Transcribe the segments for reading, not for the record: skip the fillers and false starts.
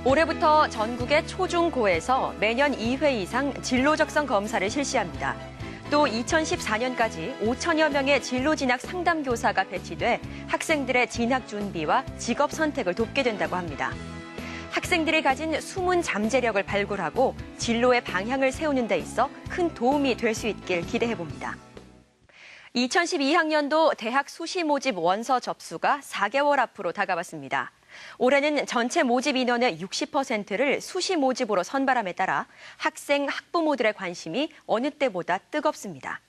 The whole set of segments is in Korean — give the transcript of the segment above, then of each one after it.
올해부터 전국의 초중고에서 매년 2회 이상 진로 적성 검사를 실시합니다. 또 2014년까지 5천여 명의 진로 진학 상담 교사가 배치돼 학생들의 진학 준비와 직업 선택을 돕게 된다고 합니다. 학생들이 가진 숨은 잠재력을 발굴하고 진로의 방향을 세우는 데 있어 큰 도움이 될 수 있길 기대해 봅니다. 2012학년도 대학 수시 모집 원서 접수가 4개월 앞으로 다가왔습니다. 올해는 전체 모집 인원의 60%를 수시 모집으로 선발함에 따라 학생, 학부모들의 관심이 어느 때보다 뜨겁습니다.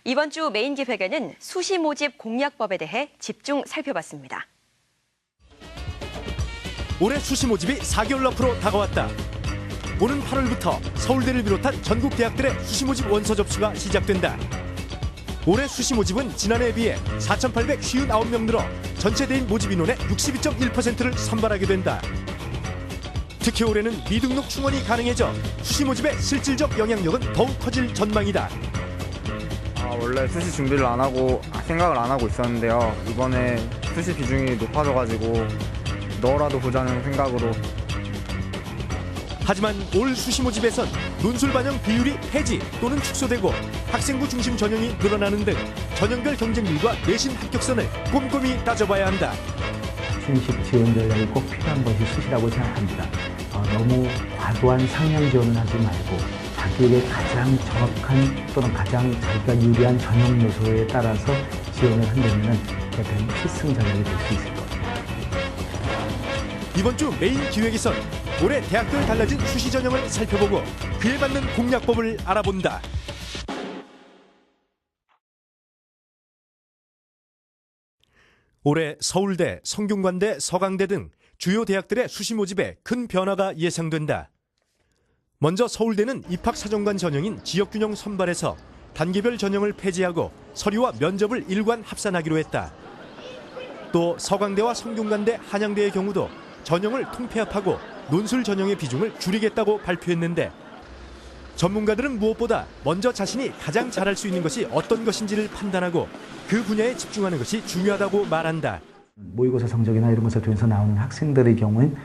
이번 주 메인 기획에는 수시 모집 공략법에 대해 집중 살펴봤습니다. 올해 수시 모집이 4개월 앞으로 다가왔다. 오는 8월부터 서울대를 비롯한 전국 대학들의 수시 모집 원서 접수가 시작된다. 올해 수시 모집은 지난해에 비해 4,859명 늘어 전체 대인 모집 인원의 62.1%를 선발하게 된다. 특히 올해는 미등록 충원이 가능해져 수시 모집의 실질적 영향력은 더욱 커질 전망이다. 원래 수시 준비를 생각을 안 하고 있었는데요. 이번에 수시 비중이 높아져가지고 넣어라도 보자는 생각으로. 하지만 올 수시 모집에선 논술 반영 비율이 폐지 또는 축소되고 학생부 중심 전형이 늘어나는 등 전형별 경쟁률과 내신 합격선을 꼼꼼히 따져봐야 한다. 중식 지원 전략이 꼭 필요한 것이 수시라고 생각합니다. 너무 과도한 상향 지원을 하지 말고 자기에게 가장 정확한 또는 가장 자기가 유리한 전형 요소에 따라서 지원을 한다면 대단히 필승 전략이 될 수 있을 것 같습니다. 이번 주 메인 기획에선 올해 대학별 달라진 수시 전형을 살펴보고 그에 맞는 공략법을 알아본다. 올해 서울대, 성균관대, 서강대 등 주요 대학들의 수시 모집에 큰 변화가 예상된다. 먼저 서울대는 입학사정관 전형인 지역균형 선발에서 단계별 전형을 폐지하고 서류와 면접을 일관 합산하기로 했다. 또 서강대와 성균관대, 한양대의 경우도 전형을 통폐합하고 논술 전형의 비중을 줄이겠다고 발표했는데 전문가들은 무엇보다 먼저 자신이 가장 잘할 수 있는 것이 어떤 것인지를 판단하고 그 분야에 집중하는 것이 중요하다고 말한다. 모의고사 성적이나 이런 것을 통해서 나오는 학생들의 경우는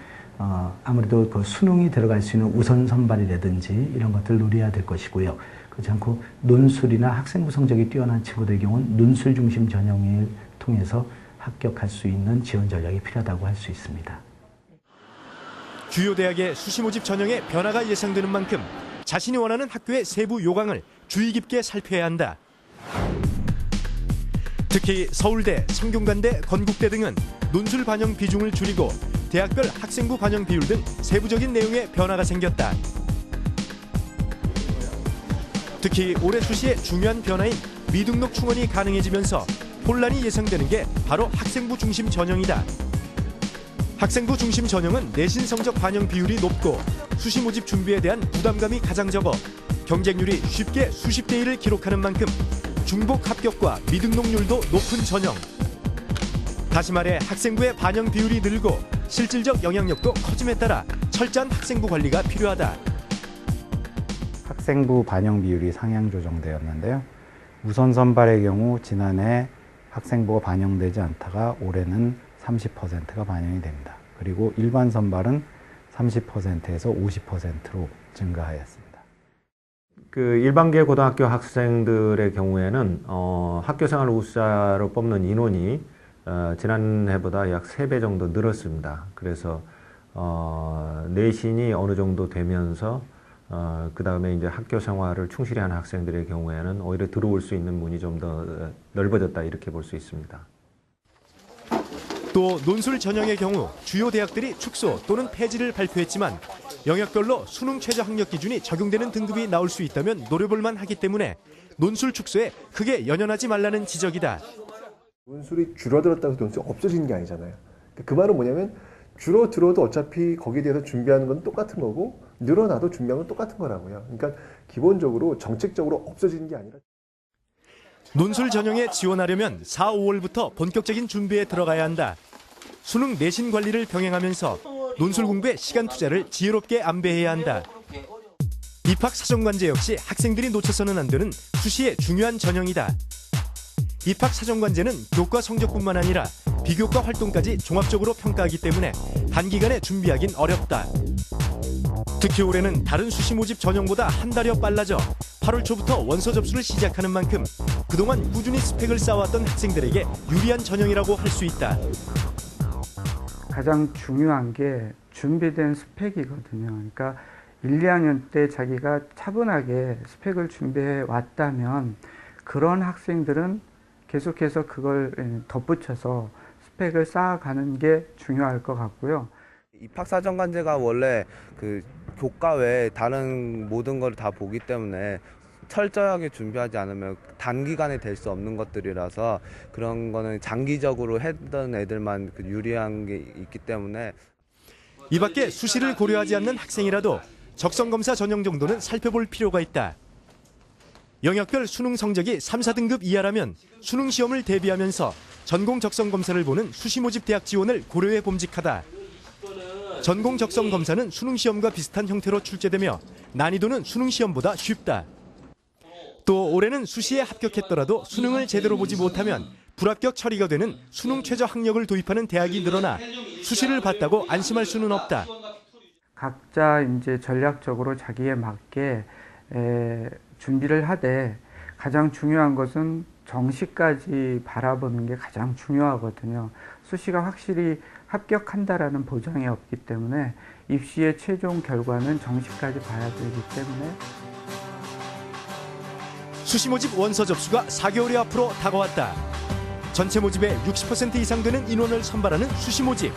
아무래도 그 수능이 들어갈 수 있는 우선 선발이라든지 이런 것들을 노려야 될 것이고요. 그렇지 않고 논술이나 학생부 성적이 뛰어난 친구들의 경우는 논술 중심 전형을 통해서 합격할 수 있는 지원 전략이 필요하다고 할 수 있습니다. 주요 대학의 수시 모집 전형에 변화가 예상되는 만큼 자신이 원하는 학교의 세부 요강을 주의 깊게 살펴야 한다. 특히 서울대, 성균관대, 건국대 등은 논술 반영 비중을 줄이고 대학별 학생부 반영 비율 등 세부적인 내용에 변화가 생겼다. 특히 올해 수시의 중요한 변화인 미등록 충원이 가능해지면서 혼란이 예상되는 게 바로 학생부 중심 전형이다. 학생부 중심 전형은 내신 성적 반영 비율이 높고 수시 모집 준비에 대한 부담감이 가장 적어 경쟁률이 쉽게 수십 대 1을 기록하는 만큼 중복 합격과 미등록률도 높은 전형. 다시 말해 학생부의 반영 비율이 늘고 실질적 영향력도 커짐에 따라 철저한 학생부 관리가 필요하다. 학생부 반영 비율이 상향 조정되었는데요. 우선 선발의 경우 지난해 학생부가 반영되지 않다가 올해는 30%가 반영이 됩니다. 그리고 일반 선발은 30%에서 50%로 증가하였습니다. 그 일반계 고등학교 학생들의 경우에는 학교생활 우수자로 뽑는 인원이 지난해보다 약 3배 정도 늘었습니다. 그래서 내신이 어느 정도 되면서 그 다음에 이제 학교 생활을 충실히 하는 학생들의 경우에는 오히려 들어올 수 있는 문이 좀 더 넓어졌다 이렇게 볼 수 있습니다. 또 논술 전형의 경우 주요 대학들이 축소 또는 폐지를 발표했지만 영역별로 수능 최저 학력 기준이 적용되는 등급이 나올 수 있다면 노려볼만 하기 때문에 논술 축소에 크게 연연하지 말라는 지적이다. 논술이 줄어들었다고 해서 논술이 없어지는 게 아니잖아요. 그 말은 뭐냐면 줄어들어도 어차피 거기에 대해서 준비하는 건 똑같은 거고 늘어나도 준비하는 건 똑같은 거라고요. 그러니까 기본적으로 정책적으로 없어지는 게 아니라 논술 전형에 지원하려면 4, 5월부터 본격적인 준비에 들어가야 한다. 수능 내신 관리를 병행하면서 논술 공부에 시간 투자를 지혜롭게 안배해야 한다. 입학사정관제 역시 학생들이 놓쳐서는 안 되는 수시의 중요한 전형이다. 입학사정관제는 교과 성적뿐만 아니라 비교과 활동까지 종합적으로 평가하기 때문에 단기간에 준비하긴 어렵다. 특히 올해는 다른 수시 모집 전형보다 한 달여 빨라져 8월 초부터 원서 접수를 시작하는 만큼 그동안 꾸준히 스펙을 쌓아왔던 학생들에게 유리한 전형이라고 할 수 있다. 가장 중요한 게 준비된 스펙이거든요. 그러니까 1, 2학년 때 자기가 차분하게 스펙을 준비해 왔다면 그런 학생들은 계속해서 그걸 덧붙여서 스펙을 쌓아가는 게 중요할 것 같고요. 입학사정관제가 원래 그 교과 외에 다른 모든 걸 다 보기 때문에 철저하게 준비하지 않으면 단기간에 될 수 없는 것들이라서 그런 거는 장기적으로 했던 애들만 유리한 게 있기 때문에. 이 밖에 수시를 고려하지 않는 학생이라도 적성검사 전형 정도는 살펴볼 필요가 있다. 영역별 수능 성적이 3, 4등급 이하라면 수능 시험을 대비하면서 전공 적성검사를 보는 수시 모집 대학 지원을 고려해 봄직하다. 전공 적성검사는 수능 시험과 비슷한 형태로 출제되며 난이도는 수능 시험보다 쉽다. 또 올해는 수시에 합격했더라도 수능을 제대로 보지 못하면 불합격 처리가 되는 수능 최저 학력을 도입하는 대학이 늘어나 수시를 봤다고 안심할 수는 없다. 각자 이제 전략적으로 자기에 맞게 준비를 하되 가장 중요한 것은 정시까지 바라보는 게 가장 중요하거든요. 수시가 확실히 합격한다라는 보장이 없기 때문에 입시의 최종 결과는 정시까지 봐야 되기 때문에. 수시 모집 원서 접수가 4개월여 앞으로 다가왔다. 전체 모집의 60% 이상 되는 인원을 선발하는 수시 모집.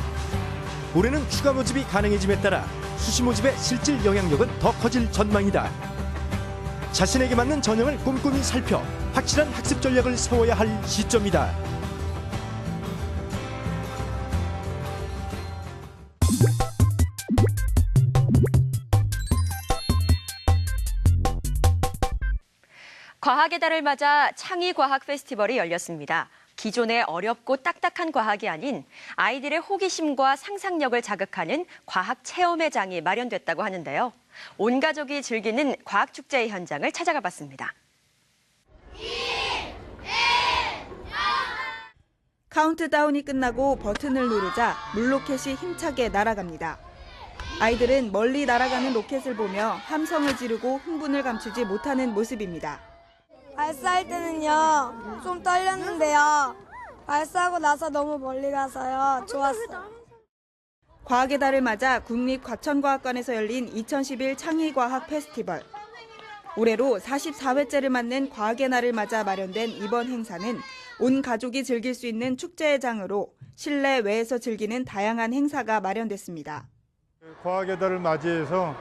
올해는 추가 모집이 가능해짐에 따라 수시 모집의 실질 영향력은 더 커질 전망이다. 자신에게 맞는 전형을 꼼꼼히 살펴 확실한 학습 전략을 세워야 할 시점이다. 과학의 달을 맞아 창의과학 페스티벌이 열렸습니다. 기존의 어렵고 딱딱한 과학이 아닌 아이들의 호기심과 상상력을 자극하는 과학 체험의 장이 마련됐다고 하는데요. 온 가족이 즐기는 과학축제의 현장을 찾아가 봤습니다. 카운트다운이 끝나고 버튼을 누르자 물로켓이 힘차게 날아갑니다. 아이들은 멀리 날아가는 로켓을 보며 함성을 지르고 흥분을 감추지 못하는 모습입니다. 발사할 때는요, 좀 떨렸는데요. 발사하고 나서 너무 멀리 가서요, 좋았어요. 과학의 달을 맞아 국립과천과학관에서 열린 2011 창의과학 페스티벌. 올해로 44회째를 맞는 과학의 날을 맞아 마련된 이번 행사는 온 가족이 즐길 수 있는 축제의 장으로 실내 외에서 즐기는 다양한 행사가 마련됐습니다. 과학의 달을 맞이해서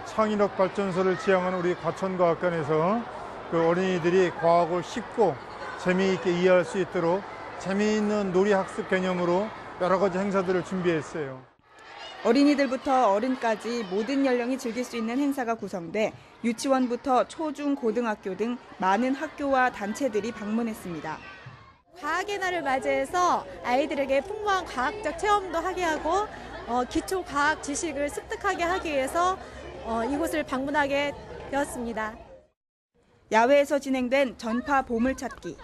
창의력 발전소를 지향하는 우리 과천과학관에서 어린이들이 과학을 쉽고 재미있게 이해할 수 있도록 재미있는 놀이학습 개념으로 여러 가지 행사들을 준비했어요. 어린이들부터 어른까지 모든 연령이 즐길 수 있는 행사가 구성돼 유치원부터 초, 중, 고등학교 등 많은 학교와 단체들이 방문했습니다. 과학의 날을 맞이해서 아이들에게 풍부한 과학적 체험도 하게 하고 기초 과학 지식을 습득하게 하기 위해서 이곳을 방문하게 되었습니다. 야외에서 진행된 전파 보물찾기.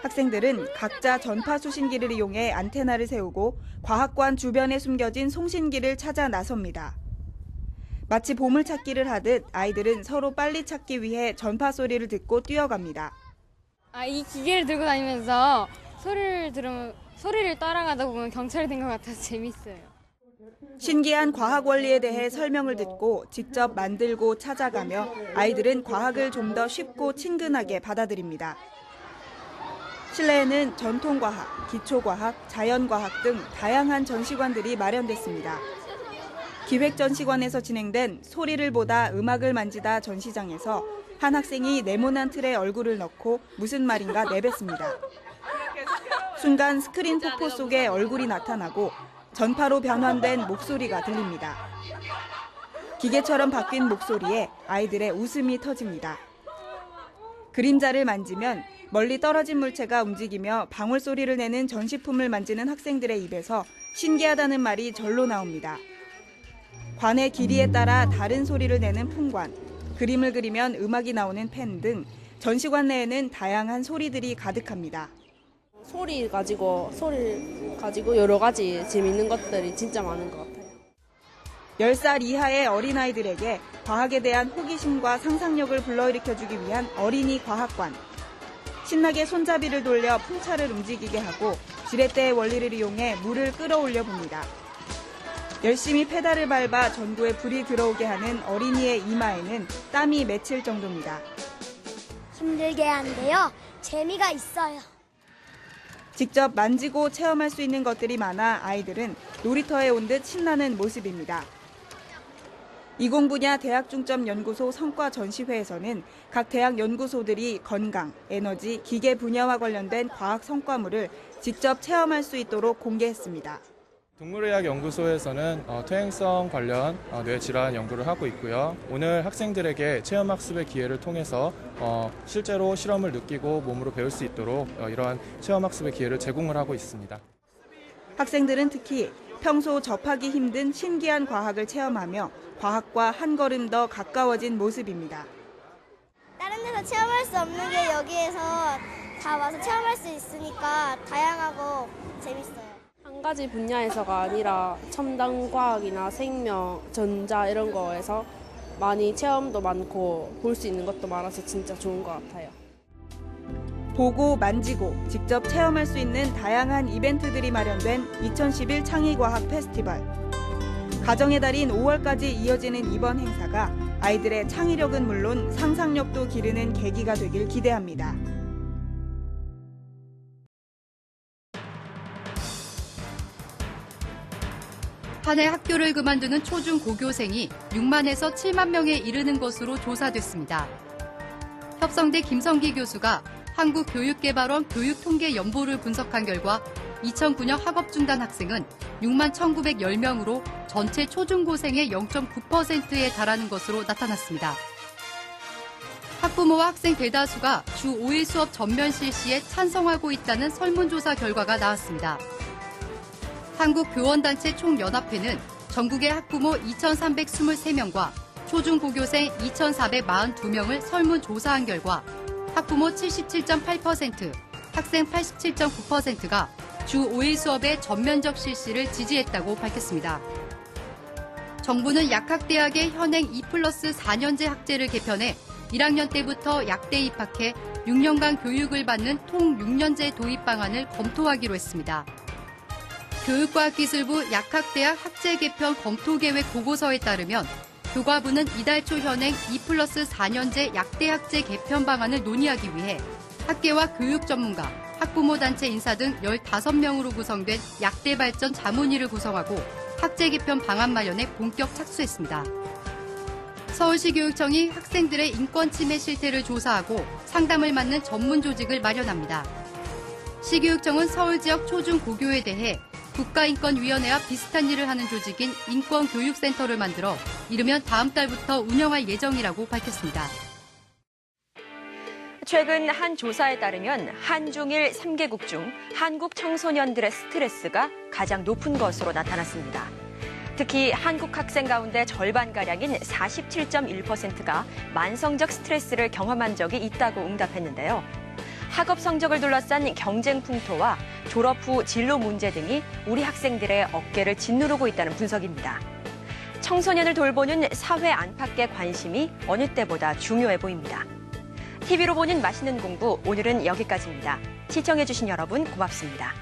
학생들은 각자 전파 수신기를 이용해 안테나를 세우고 과학관 주변에 숨겨진 송신기를 찾아 나섭니다. 마치 보물찾기를 하듯 아이들은 서로 빨리 찾기 위해 전파 소리를 듣고 뛰어갑니다. 이 기계를 들고 다니면서 소리를 따라가다 보면 경찰이 된 것 같아서 재밌어요. 신기한 과학 원리에 대해 설명을 듣고 직접 만들고 찾아가며 아이들은 과학을 좀 더 쉽고 친근하게 받아들입니다. 실내에는 전통과학, 기초과학, 자연과학 등 다양한 전시관들이 마련됐습니다. 기획전시관에서 진행된 소리를 보다 음악을 만지다 전시장에서 한 학생이 네모난 틀에 얼굴을 넣고 무슨 말인가 내뱉습니다. 순간 스크린 폭포 속에 얼굴이 나타나고 전파로 변환된 목소리가 들립니다. 기계처럼 바뀐 목소리에 아이들의 웃음이 터집니다. 그림자를 만지면 멀리 떨어진 물체가 움직이며 방울 소리를 내는 전시품을 만지는 학생들의 입에서 신기하다는 말이 절로 나옵니다. 관의 길이에 따라 다른 소리를 내는 풍관, 그림을 그리면 음악이 나오는 펜 등 전시관 내에는 다양한 소리들이 가득합니다. 소리를 가지고 여러 가지 재밌는 것들이 진짜 많은 것 같아요. 10살 이하의 어린아이들에게 과학에 대한 호기심과 상상력을 불러일으켜주기 위한 어린이 과학관. 신나게 손잡이를 돌려 풍차를 움직이게 하고 지렛대의 원리를 이용해 물을 끌어올려 봅니다. 열심히 페달을 밟아 전구에 불이 들어오게 하는 어린이의 이마에는 땀이 맺힐 정도입니다. 힘들게 한데요. 재미가 있어요. 직접 만지고 체험할 수 있는 것들이 많아 아이들은 놀이터에 온 듯 신나는 모습입니다. 이공 분야 대학중점연구소 성과 전시회에서는 각 대학 연구소들이 건강, 에너지, 기계 분야와 관련된 과학 성과물을 직접 체험할 수 있도록 공개했습니다. 동물의학연구소에서는 퇴행성 관련 뇌질환 연구를 하고 있고요. 오늘 학생들에게 체험학습의 기회를 통해서 실제로 실험을 느끼고 몸으로 배울 수 있도록 이러한 체험학습의 기회를 제공을 하고 있습니다. 학생들은 특히 평소 접하기 힘든 신기한 과학을 체험하며 과학과 한 걸음 더 가까워진 모습입니다. 다른 데서 체험할 수 없는 게 여기에서 다 와서 체험할 수 있으니까 다양하고 재밌어요. 한 가지 분야에서가 아니라 첨단 과학이나 생명, 전자 이런 거에서 많이 체험도 많고 볼 수 있는 것도 많아서 진짜 좋은 것 같아요. 보고 만지고 직접 체험할 수 있는 다양한 이벤트들이 마련된 2011 창의과학 페스티벌. 가정의 달인 5월까지 이어지는 이번 행사가 아이들의 창의력은 물론 상상력도 기르는 계기가 되길 기대합니다. 한 해 학교를 그만두는 초중 고교생이 6만에서 7만 명에 이르는 것으로 조사됐습니다. 협성대 김성기 교수가 한국교육개발원 교육통계연보를 분석한 결과 2009년 학업 중단 학생은 6만 1,910명으로 전체 초중고생의 0.9%에 달하는 것으로 나타났습니다. 학부모와 학생 대다수가 주 5일 수업 전면 실시에 찬성하고 있다는 설문조사 결과가 나왔습니다. 한국교원단체 총연합회는 전국의 학부모 2,323명과 초중고교생 2,442명을 설문조사한 결과 학부모 77.8%, 학생 87.9%가 주 5일 수업의 전면적 실시를 지지했다고 밝혔습니다. 정부는 약학대학의 현행 2+4년제 학제를 개편해 1학년 때부터 약대 입학해 6년간 교육을 받는 통 6년제 도입 방안을 검토하기로 했습니다. 교육과학기술부 약학대학 학제 개편 검토계획 보고서에 따르면 교과부는 이달 초 현행 2+4년제 약대 학제 개편 방안을 논의하기 위해 학계와 교육 전문가, 학부모 단체 인사 등 15명으로 구성된 약대 발전 자문위를 구성하고 학제 개편 방안 마련에 본격 착수했습니다. 서울시 교육청이 학생들의 인권 침해 실태를 조사하고 상담을 맡는 전문 조직을 마련합니다. 시교육청은 서울 지역 초중 고교에 대해 국가인권위원회와 비슷한 일을 하는 조직인 인권교육센터를 만들어 이르면 다음 달부터 운영할 예정이라고 밝혔습니다. 최근 한 조사에 따르면 한중일 3개국 중 한국 청소년들의 스트레스가 가장 높은 것으로 나타났습니다. 특히 한국 학생 가운데 절반가량인 47.1%가 만성적 스트레스를 경험한 적이 있다고 응답했는데요. 학업 성적을 둘러싼 경쟁 풍토와 졸업 후 진로 문제 등이 우리 학생들의 어깨를 짓누르고 있다는 분석입니다. 청소년을 돌보는 사회 안팎의 관심이 어느 때보다 중요해 보입니다. TV로 보는 맛있는 공부, 오늘은 여기까지입니다. 시청해주신 여러분 고맙습니다.